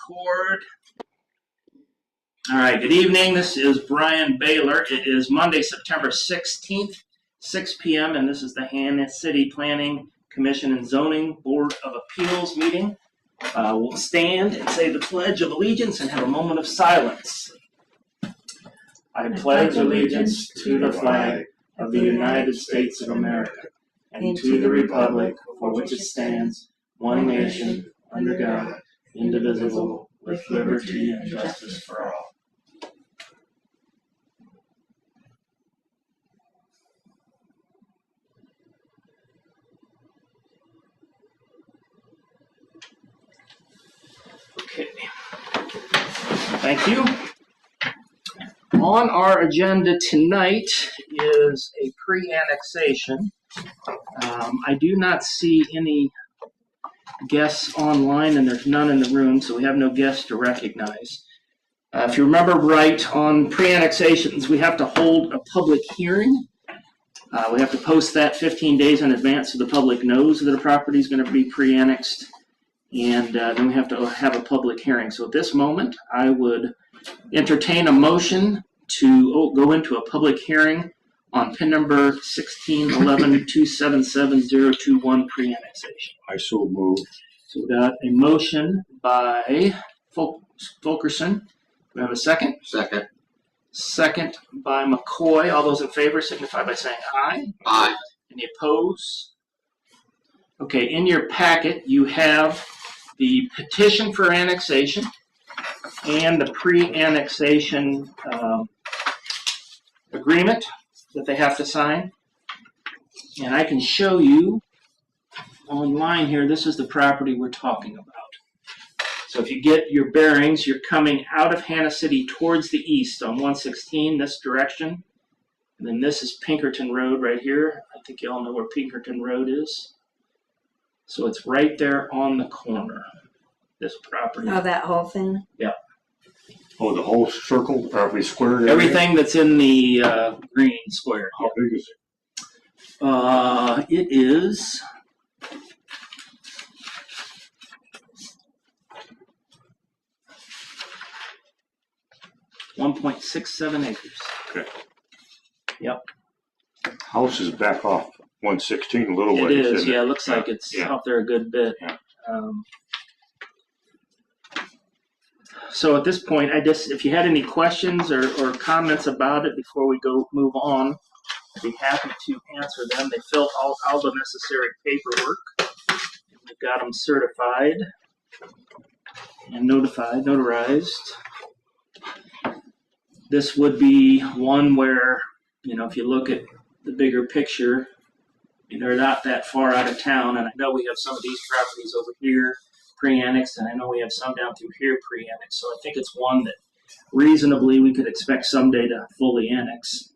record. All right, good evening. This is Brian Baylor. It is Monday, September 16th, 6 p.m., and this is the Hannah City Planning Commission and Zoning Board of Appeals meeting. We'll stand and say the Pledge of Allegiance and have a moment of silence. I pledge allegiance to the flag of the United States of America and to the republic for which it stands, one nation, under God, indivisible, with liberty and justice for all. Okay. Thank you. On our agenda tonight is a pre-annexation. I do not see any guests online, and there's none in the room, so we have no guests to recognize. If you remember right, on pre-annexations, we have to hold a public hearing. We have to post that 15 days in advance so the public knows that a property is going to be pre-annexed, and then we have to have a public hearing. So at this moment, I would entertain a motion to go into a public hearing on PIN number 1611277021 pre-annexation. I so move. So we got a motion by Fulkerson. Do we have a second? Second. Second by McCoy. All those in favor signify by saying aye. Aye. Any opposed? Okay, in your packet you have the petition for annexation and the pre-annexation agreement that they have to sign. And I can show you online here, this is the property we're talking about. So if you get your bearings, you're coming out of Hannah City towards the east on 116, this direction. And then this is Pinkerton Road right here. I think you all know where Pinkerton Road is. So it's right there on the corner, this property. Oh, that whole thing? Yeah. Oh, the whole circle, probably square? Everything that's in the green square. How big is it? It is 1.67 acres. Okay. Yep. House is back off 116 a little It ways. is, isn't yeah. It looks like it's Yeah. out there a good bit. Yeah. So at this point, if you had any questions or comments about it before we move on, I'd be happy to answer them. They filled all the necessary paperwork. We've got them certified and notarized. This would be one where, if you look at the bigger picture, they're not that far out of town, and I know we have some of these properties over here pre-annexed, and I know we have some down through here pre-annexed, so I think it's one that reasonably we could expect someday to fully annex.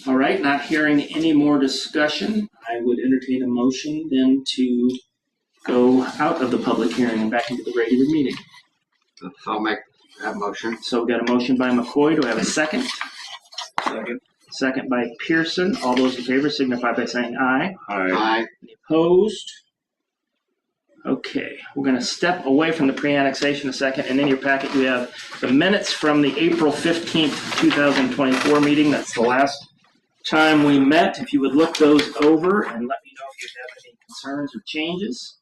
All right, not hearing any more discussion, I would entertain a motion then to go out of the public hearing and back into the regular meeting. I'll make that motion. So we got a motion by McCoy. Do I have a second? Second. Second by Pearson. All those in favor signify by saying aye. Aye. Aye. Any opposed? Okay, we're going to step away from the pre-annexation a second, and in your packet you have the minutes from the April 15th, 2024 meeting. That's the last time we met. If you would look those over and let me know if you have any concerns or changes.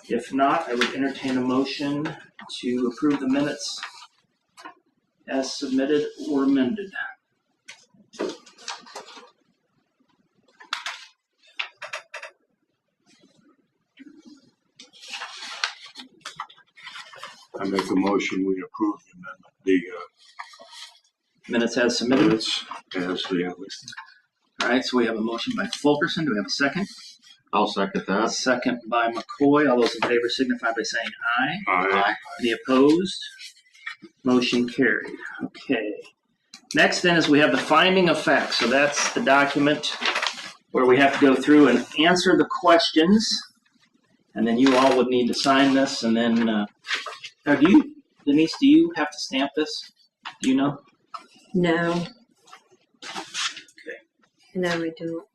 If not, I would entertain a motion to approve the minutes as submitted or amended. I make a motion, we approve the amendment. The Minutes as submitted. minutes as the list. All right, so we have a motion by Fulkerson. Do we have a second? I'll second A that. second by McCoy. All those in favor signify by saying aye. Aye. Any opposed? Motion carried. Okay. Next then is we have the finding of facts. So that's the document where we have to go through and answer the questions. And then you all would need to sign this. And then, Denise, do you have to stamp this? Do you know? No. Okay. No, we don't.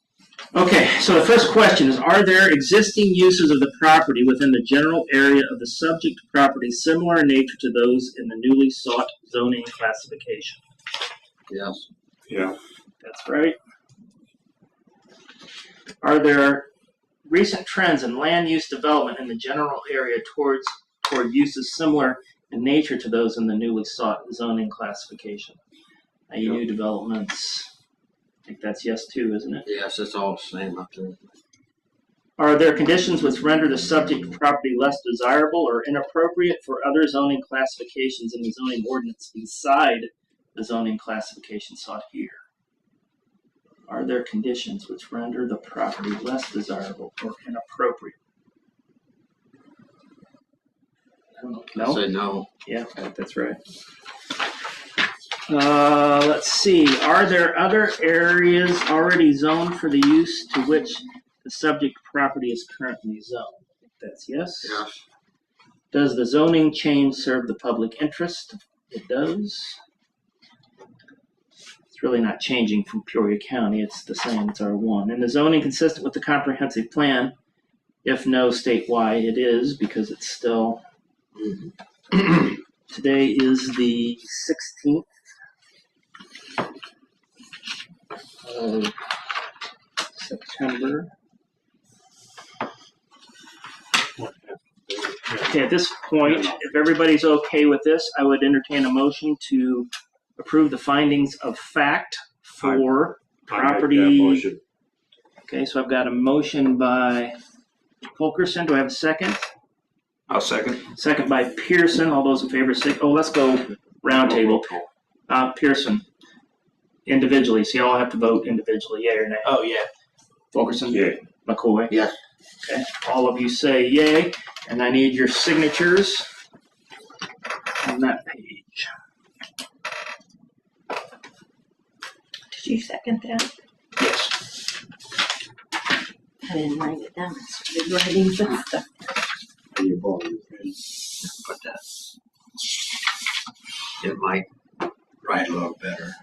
Okay, so the first question is, are there existing uses of the property within the general area of the subject property similar in nature to those in the newly sought zoning classification? Yes. Yeah. That's right. Are there recent trends in land use development in the general area toward uses similar in nature to those in the newly sought zoning classification? Any new developments? I think that's yes too, isn't it? Yes, it's all the same up there. Are there conditions which render the subject property less desirable or inappropriate for other zoning classifications in the zoning ordinance beside the zoning classification sought here? Are there conditions which render the property less desirable or inappropriate? I don't know. I say no. Yeah, that's right. Let's see. Are there other areas already zoned for the use to which the subject property is currently zoned? I think that's yes. Yes. Does the zoning change serve the public interest? It does. It's really not changing from Peoria County. It's the same. It's R1. And the zoning consistent with the comprehensive plan? If no, state why it is, because it's still... Today is the 16th of September. Okay, at this point, if everybody's okay with this, I would entertain a motion to approve the findings of fact for property. Okay, so I've got a motion by Fulkerson. Do I have a second? I'll second. Second by Pearson. All those in favor say, oh, let's go round table. Pearson, individually. So you all have to vote individually, yay or nay. Oh, yeah. Fulkerson? Yay. McCoy? Yes. Okay, all of you say yay, and I need your signatures on that page. Did you second that? Yes. I didn't write it down. I started writing some stuff. You both. Put that. It might write a little better.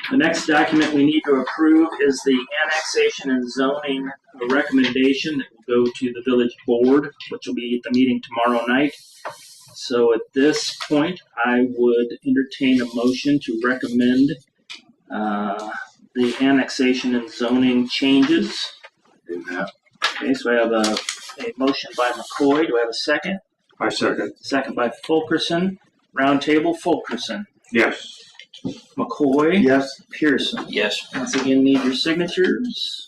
The next document we need to approve is the annexation and zoning recommendation that will go to the village board, which will be at the meeting tomorrow night. So at this point, I would entertain a motion to recommend the annexation and zoning changes. Okay, so I have a motion by McCoy. Do I have a second? I second. Second by Fulkerson. Round table, Fulkerson. Yes. McCoy. Yes. Pearson. Yes. Once again, need your signatures.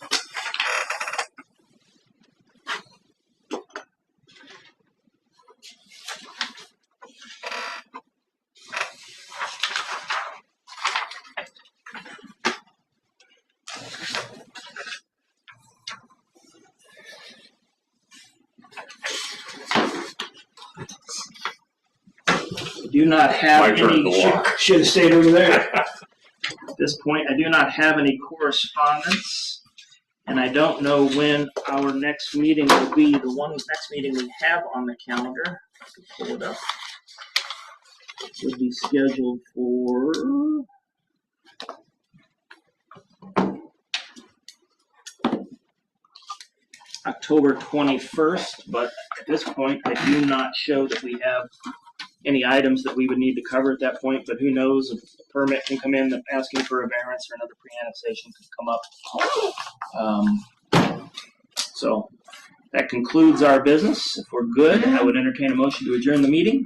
Do not have My turn any. to walk. Should have stayed over there. At this point, I do not have any correspondence, and I don't know when our next meeting will be. The next meeting we have on the calendar, I can pull it up, would be scheduled for October 21st, but at this point, I do not show that we have any items that we would need to cover at that point, but who knows, if a permit can come in asking for a variance or another pre-annexation could come up. So that concludes our business. If we're good, I would entertain a motion to adjourn the meeting.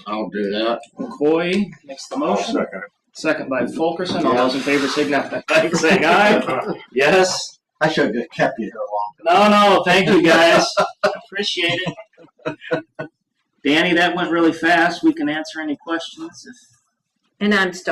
I'll do that. McCoy makes the I'll motion. second. Second by Fulkerson. All those in favor signify by saying aye. Yes. I should have kept you here long. No, thank you guys. Appreciate it. Danny, that went really fast. We can answer any questions if And I'm still